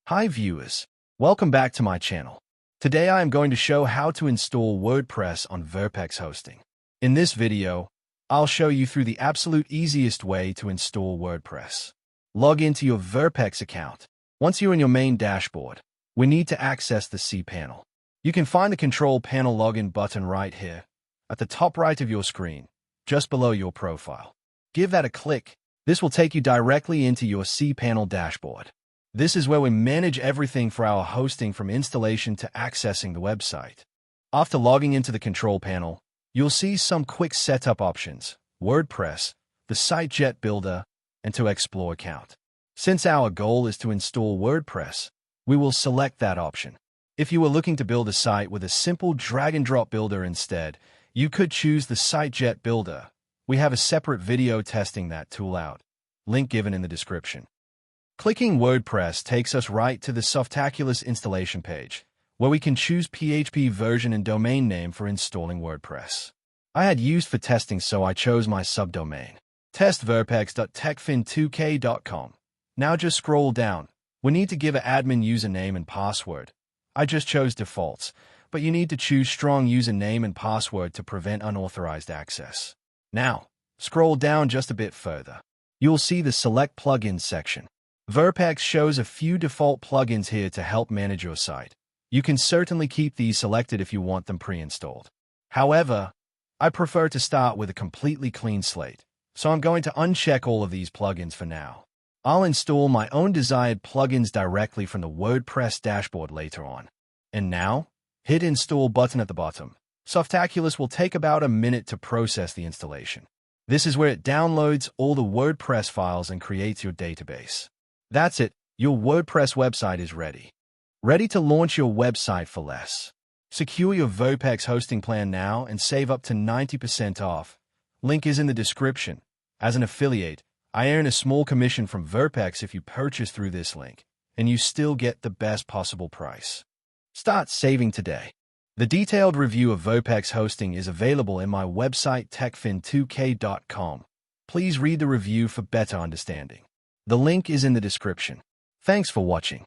Hi viewers, welcome back to my channel. Today I am going to show how to install WordPress on Verpex hosting. In this video, I'll show you through the absolute easiest way to install WordPress. Log into your Verpex account. Once you're in your main dashboard, we need to access the cPanel. You can find the Control Panel login button right here, at the top right of your screen, just below your profile. Give that a click. This will take you directly into your cPanel dashboard. This is where we manage everything for our hosting from installation to accessing the website. After logging into the control panel, you'll see some quick setup options, WordPress, the site builder, and to explore account. Since our goal is to install WordPress, we will select that option. If you are looking to build a site with a simple drag-and-drop builder instead, you could choose the site builder. We have a separate video testing that tool out. Link given in the description. Clicking WordPress takes us right to the Softaculous installation page, where we can choose PHP version and domain name for installing WordPress. I had used for testing, so I chose my subdomain, testverpex.techfin2k.com. Now just scroll down. We need to give an admin username and password. I just chose defaults, but you need to choose strong username and password to prevent unauthorized access. Now, scroll down just a bit further. You'll see the Select Plugins section. Verpex shows a few default plugins here to help manage your site. You can certainly keep these selected if you want them pre-installed. However, I prefer to start with a completely clean slate, so I'm going to uncheck all of these plugins for now. I'll install my own desired plugins directly from the WordPress dashboard later on. And now, hit Install button at the bottom. Softaculous will take about a minute to process the installation. This is where it downloads all the WordPress files and creates your database. That's it, your WordPress website is ready. Ready to launch your website for less. Secure your Verpex hosting plan now and save up to 90% off. Link is in the description. As an affiliate, I earn a small commission from Verpex if you purchase through this link, and you still get the best possible price. Start saving today. The detailed review of Verpex hosting is available in my website techfin2k.com. Please read the review for better understanding. The link is in the description. Thanks for watching.